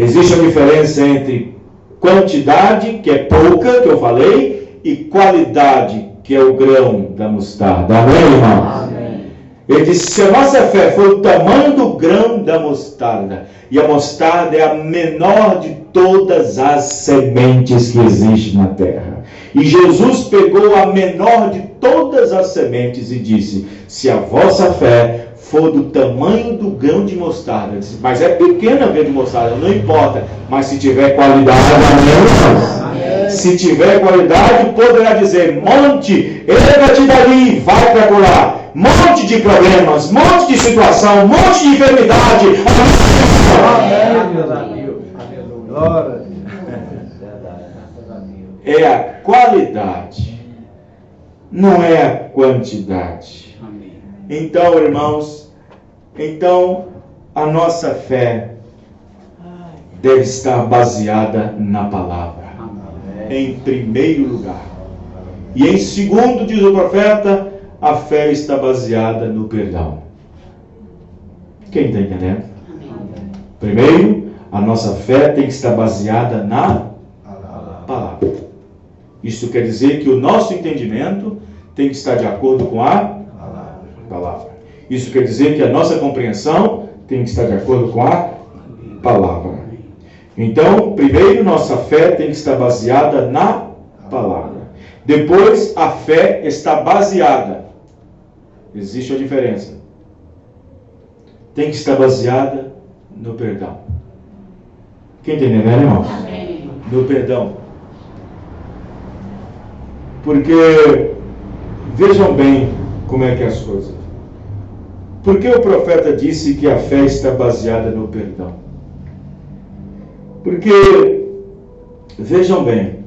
Existe uma diferença entre quantidade, que é pouca, que eu falei, e qualidade, que é o grão da mostarda. Amém, irmãos? Amém. Ele disse, se a nossa fé for o tamanho do grão da mostarda, e a mostarda é a menor de todas as sementes que existem na terra. E Jesus pegou a menor de todas as sementes e disse, se a vossa fé for do tamanho do grão de mostarda, disse, mas é pequena o grão de mostarda, não importa, mas se tiver qualidade, amém? Se tiver qualidade, poderá dizer, monte, eleva-te dali, vai para lá. Monte de problemas, monte de situação, monte de enfermidade. Glória. É a qualidade, não é a quantidade. Então, irmãos, a nossa fé deve estar baseada na palavra, em primeiro lugar. E em segundo, diz o profeta, a fé está baseada no perdão. Quem está entendendo? Primeiro, a nossa fé tem que estar baseada na palavra. Isso quer dizer que o nosso entendimento tem que estar de acordo com a palavra. Isso quer dizer que a nossa compreensão tem que estar de acordo com a palavra. Então, primeiro, nossa fé tem que estar baseada na palavra. Depois, a fé está baseada. Existe a diferença. Tem que estar baseada no perdão. Quem está entendendo, irmãos? No perdão. Porque, vejam bem como é que é as coisas. Por que o profeta disse que a fé está baseada no perdão? Porque, vejam bem,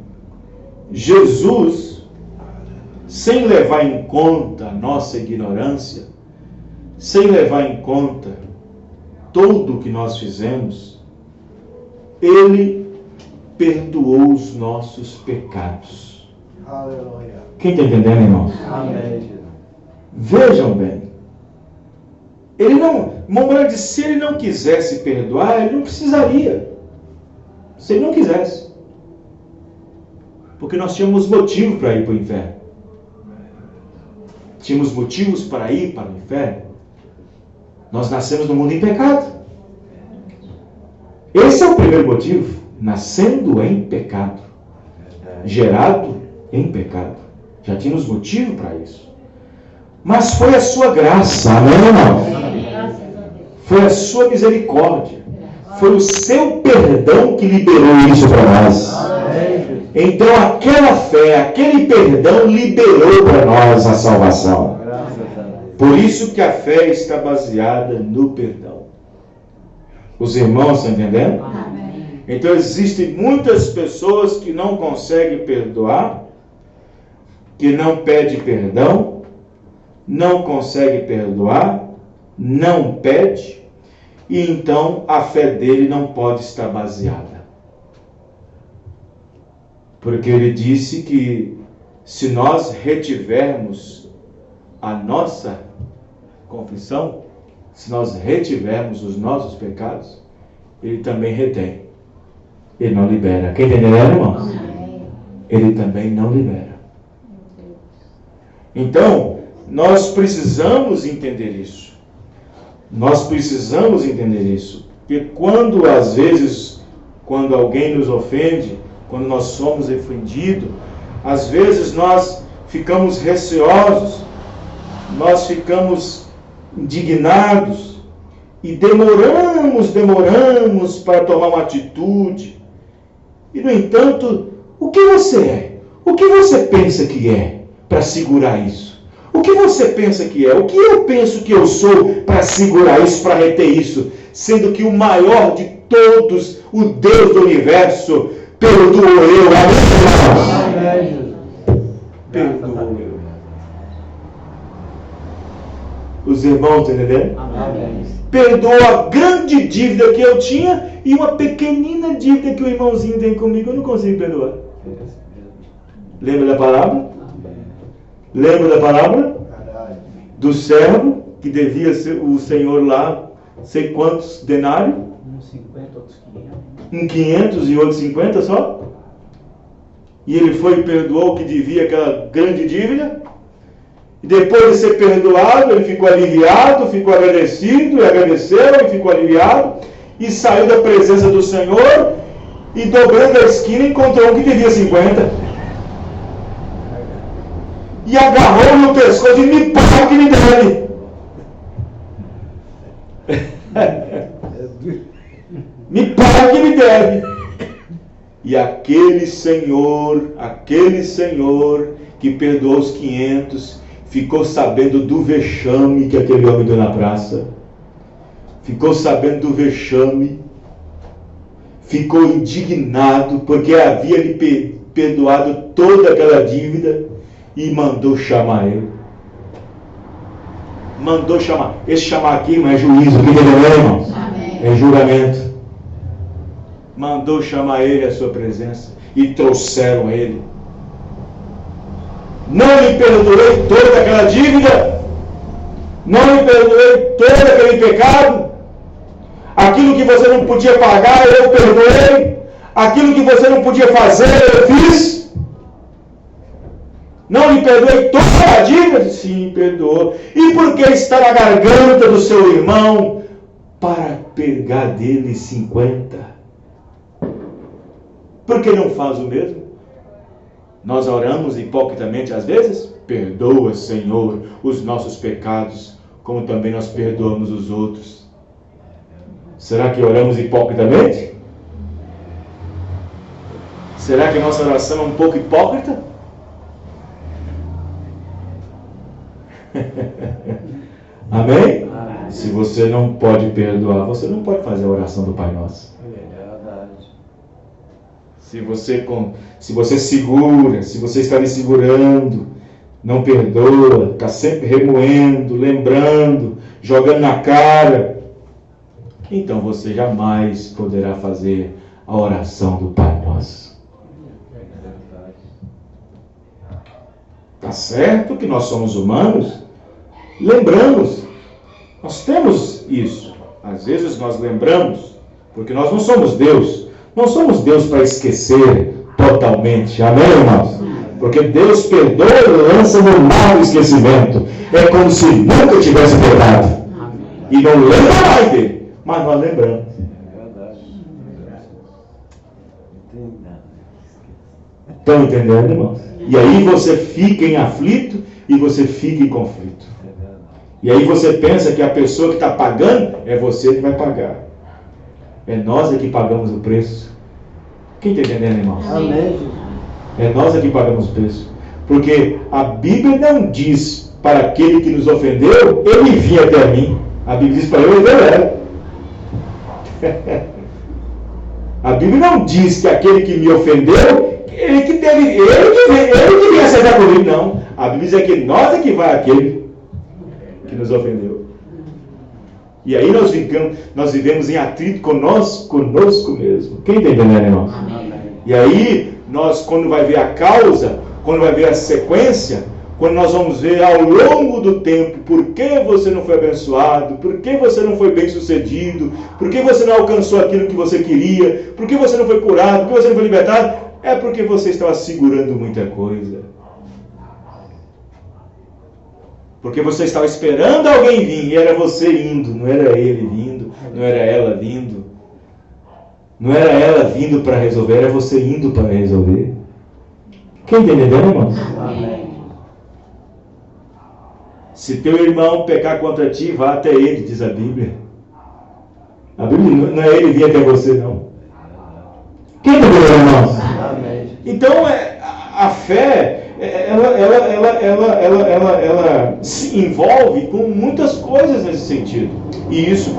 Jesus, sem levar em conta a nossa ignorância, sem levar em conta tudo o que nós fizemos, Ele perdoou os nossos pecados. Aleluia. Quem está entendendo, irmãos? Amém. Vejam bem. Ele não, se ele não quisesse perdoar, ele não precisaria. Se ele não quisesse. Porque nós tínhamos motivo para ir para o inferno. Tínhamos motivos para ir para o inferno. Nós nascemos no mundo em pecado. Esse é o primeiro motivo. Nascendo em pecado. Gerado em pecado. Já tínhamos motivo para isso. Mas foi a sua graça, amém, irmão? Foi a sua misericórdia. Foi o seu perdão que liberou isso para nós. Então aquela fé, aquele perdão liberou para nós a salvação. Por isso que a fé está baseada no perdão. Os irmãos estão entendendo? Então existem muitas pessoas que não conseguem perdoar, que não pedem perdão, não consegue perdoar, não pede, e então a fé dele não pode estar baseada. Porque ele disse que se nós retivermos a nossa confissão, se nós retivermos os nossos pecados, ele também retém. Ele não libera. Quem entendeu, irmãos? Ele também não libera. Então, nós precisamos entender isso. Nós precisamos entender isso. Porque quando, às vezes, quando alguém nos ofende, quando nós somos ofendidos, às vezes nós ficamos receosos, nós ficamos indignados e demoramos para tomar uma atitude. E, no entanto, o que você é? O que você pensa que é para segurar isso? O que você pensa que é? O que eu penso que eu sou para segurar isso, para reter isso? Sendo que o maior de todos, o Deus do universo, perdoou eu. Amém? Perdoou eu. Os irmãos entenderam? Amém. Perdoou a grande dívida que eu tinha e uma pequenina dívida que o irmãozinho tem comigo. Eu não consigo perdoar. Lembra da palavra? Lembra da palavra? Do servo que devia ser o Senhor lá sei quantos denários. Uns 50, outros 500. Um 500 e outros 50 só. E ele foi e perdoou o que devia, aquela grande dívida. E depois de ser perdoado, ele ficou aliviado, ficou agradecido, e agradeceu e ficou aliviado. E saiu da presença do Senhor e dobrando a esquina encontrou um que devia 50. E agarrou no pescoço e me paga o que me deve. Me paga o que me deve. E aquele senhor que perdoou os 500, ficou sabendo do vexame que aquele homem deu na praça. Ficou sabendo do vexame. Ficou indignado, porque havia lhe perdoado toda aquela dívida, e mandou chamar ele. Mandou chamar. Esse chamar aqui não é juízo, que entendeu, irmãos? É julgamento. Mandou chamar ele à sua presença e trouxeram ele. Não lhe perdoei toda aquela dívida, não lhe perdoei todo aquele pecado. Aquilo que você não podia pagar, eu perdoei. Aquilo que você não podia fazer, eu fiz. Não lhe perdoei toda a dívida? Sim, perdoou. E por que está na garganta do seu irmão para pegar dele 50? Por que não faz o mesmo? Nós oramos hipocritamente às vezes. Perdoa, Senhor, os nossos pecados, como também nós perdoamos os outros. Será que oramos hipocritamente? Será que a nossa oração é um pouco hipócrita? Amém? Se você não pode perdoar, você não pode fazer a oração do Pai Nosso. Se você segura, se você está me segurando, não perdoa, está sempre remoendo, lembrando, jogando na cara, então você jamais poderá fazer a oração do Pai Nosso. Está certo que nós somos humanos, lembramos, nós temos isso. Às vezes nós lembramos, porque nós não somos Deus. Não somos Deus para esquecer totalmente. Amém, irmãos? Porque Deus perdoa e lança no mar do esquecimento. É como se nunca tivesse perdoado. E não lembra mais dele. Mas nós lembramos. Estão entendendo, irmãos? E aí você fica em aflito e você fica em conflito. E aí você pensa que a pessoa que está pagando é você que vai pagar. É nós que pagamos o preço. Quem está entendendo, irmãos? Amém. É nós que pagamos o preço. Porque a Bíblia não diz para aquele que nos ofendeu, ele vinha até mim. A Bíblia diz para eu era. A Bíblia não diz que aquele que me ofendeu, ele devia acertar comigo, não. A Bíblia diz que nós é que vai aquele que nos ofendeu. E aí nós vivemos em atrito conosco mesmo. Quem está entendendo, irmãos? E aí, nós, quando vai ver a causa, quando vai ver a sequência, quando nós vamos ver ao longo do tempo, por que você não foi abençoado, por que você não foi bem sucedido, por que você não alcançou aquilo que você queria, por que você não foi curado, por que você não foi libertado, é porque você estava segurando muita coisa. Porque você estava esperando alguém vir, e era você indo, não era ele vindo, não era ela vindo. Não era ela vindo para resolver, era você indo para resolver. Quem está entendendo, irmãos? Amém. Se teu irmão pecar contra ti, vá até ele, diz a Bíblia. A Bíblia não é ele vir até você, não. Quem está entendendo, irmãos? Amém. Então, a fé, ela se envolve com muitas coisas nesse sentido. E isso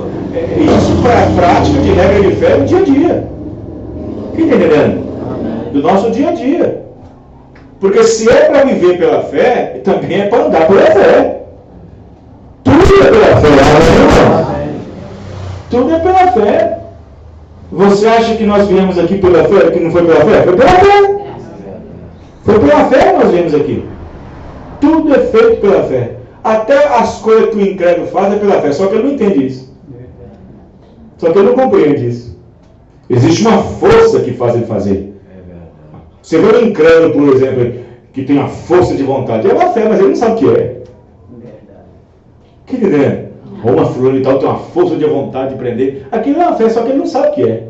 para a prática de regra de fé no dia a dia. Quem está entendendo? Do nosso dia a dia. Porque se é para viver pela fé, também é para andar pela fé. Tudo é pela fé. Tudo é pela fé. Você acha que nós viemos aqui pela fé, que não foi pela fé? Foi pela fé. Foi pela fé que nós viemos aqui. Tudo é feito pela fé. Até as coisas que o incrédulo faz é pela fé, só que ele não entende isso. Só que ele não compreende isso. Existe uma força que faz ele fazer. Você vê um incrédulo, por exemplo, que tem uma força de vontade. É uma fé, mas ele não sabe o que é. Que ele é? Ou uma fulana e tal tem uma força de vontade de prender. Aquilo é uma fé, só que ele não sabe o que é.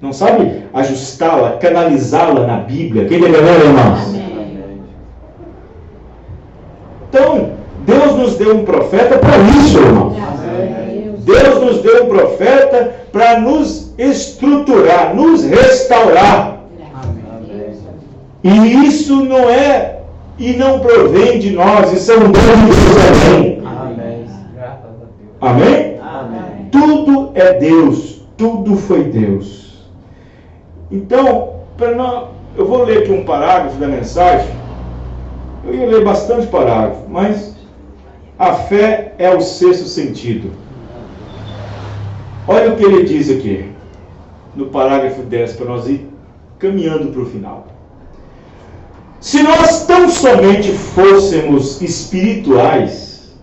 Não sabe ajustá-la, canalizá-la na Bíblia. Quem entendeu, irmãos? Então, Deus nos deu um profeta para isso, irmãos. Deus nos deu um profeta para nos estruturar, nos restaurar. E isso não é e não provém de nós, isso é um dom de Deus. Amém? Amém? Tudo é Deus, tudo foi Deus. Então, eu vou ler aqui um parágrafo da mensagem. Eu ia ler bastante parágrafo, mas a fé é o sexto sentido. Olha o que ele diz aqui, no parágrafo 10, para nós ir caminhando para o final. Se nós tão somente fôssemos espirituais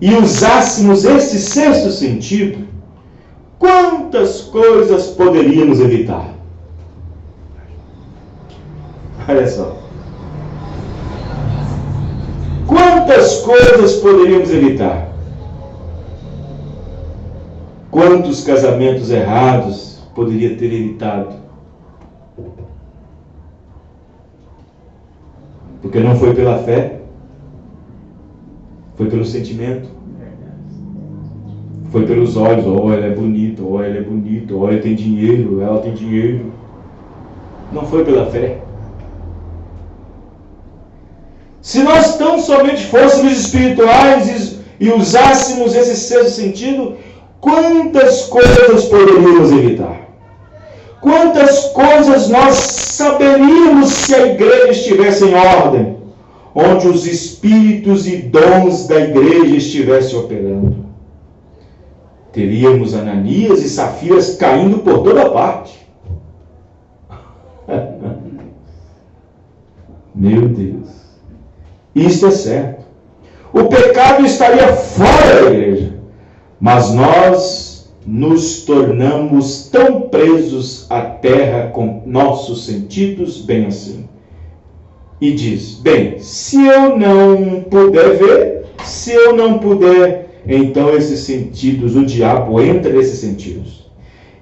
e usássemos esse sexto sentido, quantas coisas poderíamos evitar? Olha só. Quantas coisas poderíamos evitar? Quantos casamentos errados poderia ter evitado? Porque não foi pela fé, foi pelo sentimento, foi pelos olhos. Oh, ela é bonita, oh, ela é bonita, oh, ela tem dinheiro, ela tem dinheiro. Não foi pela fé. Se nós tão somente fôssemos espirituais e usássemos esse sexto sentido, quantas coisas poderíamos evitar? Quantas coisas nós saberíamos se a igreja estivesse em ordem, onde os espíritos e dons da igreja estivessem operando? Teríamos Ananias e Safiras caindo por toda parte. Meu Deus. Isto é certo. O pecado estaria fora da igreja, mas nós nos tornamos tão presos à terra com nossos sentidos bem assim. E diz, bem, se eu não puder ver, se eu não puder, então esses sentidos, o diabo entra nesses sentidos.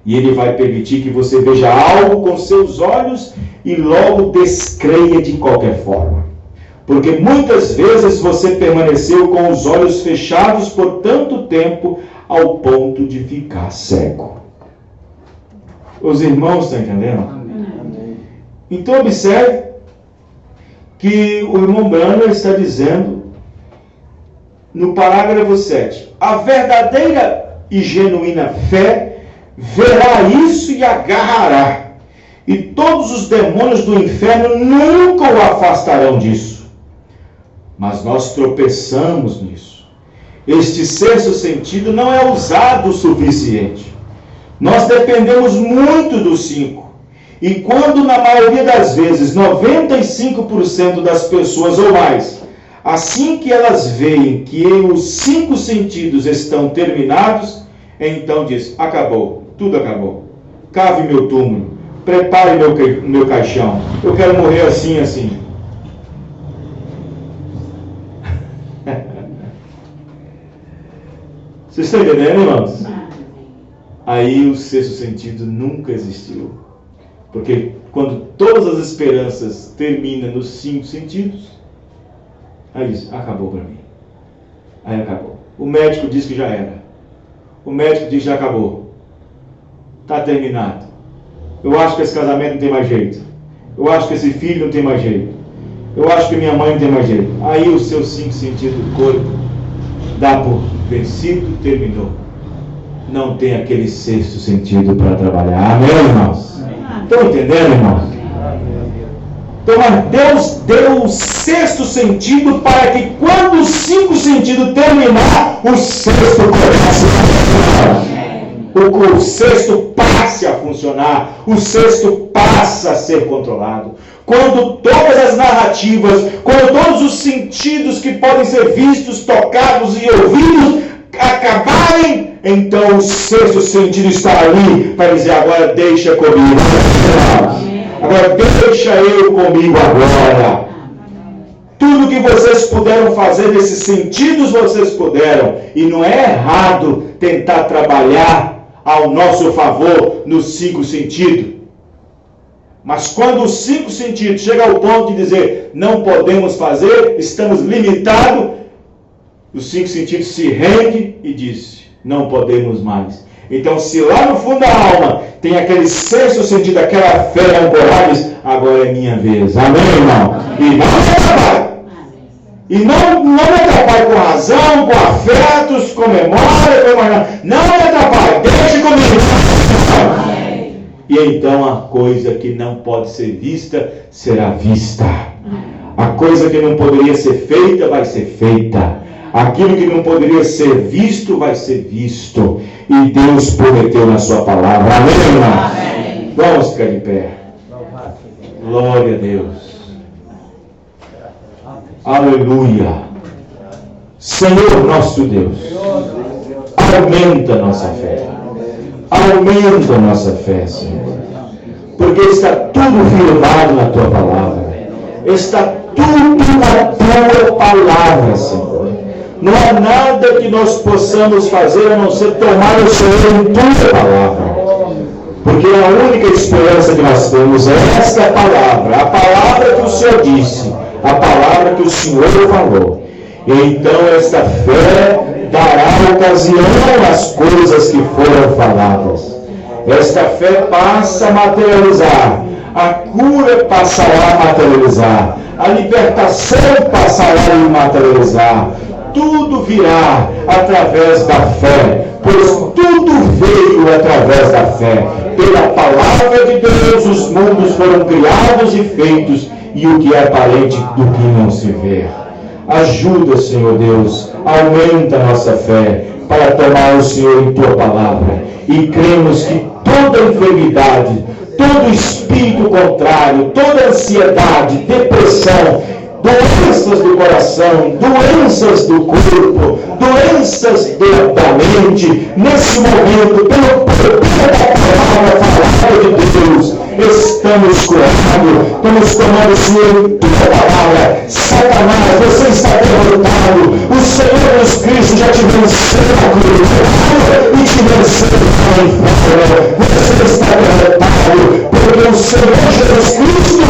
E ele vai permitir que você veja algo com seus olhos e logo descreia de qualquer forma. Porque muitas vezes você permaneceu com os olhos fechados por tanto tempo ao ponto de ficar cego. Os irmãos estão entendendo? Amém. Então observe que o irmão Branham está dizendo no parágrafo 7, a verdadeira e genuína fé verá isso e agarrará, e todos os demônios do inferno nunca o afastarão disso. Mas nós tropeçamos nisso. Este sexto sentido não é usado o suficiente. Nós dependemos muito dos 5. E quando na maioria das vezes, 95% das pessoas ou mais, assim que elas veem que os 5 sentidos estão terminados, então diz, acabou, tudo acabou. Cave meu túmulo, prepare meu caixão, eu quero morrer assim, assim. Vocês estão entendendo, irmãos? Aí o sexto sentido nunca existiu. Porque quando todas as esperanças terminam nos 5 sentidos, aí diz, acabou para mim. Aí acabou. O médico diz que já era. O médico diz que já acabou. Está terminado. Eu acho que esse casamento não tem mais jeito. Eu acho que esse filho não tem mais jeito. Eu acho que minha mãe não tem mais jeito. Aí os seus 5 sentidos do corpo dá por vencido, terminou. Não tem aquele sexto sentido para trabalhar. Amém, irmãos? Estão entendendo, irmãos? Então, mas Deus deu o sexto sentido para que quando os 5 sentidos terminar, o sexto comece a funcionar. O sexto passe a funcionar. O sexto passa a ser controlado. Quando todas as narrativas, quando todos os sentidos que podem ser vistos, tocados e ouvidos acabarem, então o sexto sentido está ali para dizer: agora deixa comigo. Agora deixa eu comigo agora. Tudo que vocês puderam fazer nesses sentidos, vocês puderam. E não é errado tentar trabalhar ao nosso favor nos 5 sentidos. Mas quando os 5 sentidos chegam ao ponto de dizer não podemos fazer, estamos limitados, os 5 sentidos se rendem e dizem não podemos mais. Então, se lá no fundo da alma tem aquele sexto sentido, aquela fé ancorada, agora é minha vez. Amém, irmão? E não me atrapalhe. E não me atrapalhe com razão, com afetos, com memória, com memória. Não me atrapalhe, deixe comigo. E então a coisa que não pode ser vista, será vista. A coisa que não poderia ser feita, vai ser feita. Aquilo que não poderia ser visto, vai ser visto. E Deus prometeu na sua palavra. Amém, irmãos? Vamos ficar de pé. Glória a Deus. Aleluia. Senhor nosso Deus, aumenta a nossa fé. Aumenta a nossa fé, Senhor. Porque está tudo firmado na Tua palavra. Está tudo na Tua palavra, Senhor. Não há nada que nós possamos fazer a não ser tomar o Senhor em Tua palavra. Porque a única esperança que nós temos é esta palavra. A palavra que o Senhor disse. A palavra que o Senhor falou. E então esta fé dará ocasião às coisas que foram faladas. Esta fé passa a materializar. A cura passará a materializar. A libertação passará a materializar. Tudo virá através da fé, pois tudo veio através da fé. Pela palavra de Deus os mundos foram criados e feitos, e o que é aparente do que não se vê. Ajuda, Senhor Deus, aumenta a nossa fé para tomar o Senhor em Tua palavra. E cremos que toda enfermidade, todo espírito contrário, toda ansiedade, depressão, doenças do coração, doenças do corpo, doenças da mente, nesse momento, pelo poder da palavra de Deus, estamos curados, estamos tomando o Senhor em Tua palavra. Satanás, você está derrotado. O Senhor Jesus Cristo já te venceu na cruz e te venceu no inferno. Você está derrotado, porque o Senhor Jesus Cristo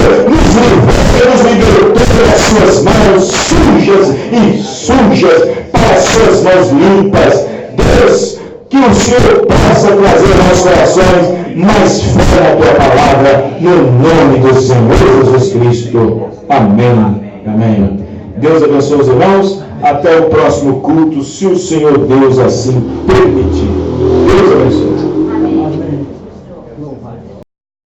nos libertou das suas mãos sujas para as suas mãos limpas. Deus, que o Senhor possa trazer aos nossos corações mais fé na Tua palavra, no nome do Senhor Jesus Cristo. Amém. Amém. Deus abençoe os irmãos. Até o próximo culto, se o Senhor Deus assim permitir. Deus abençoe.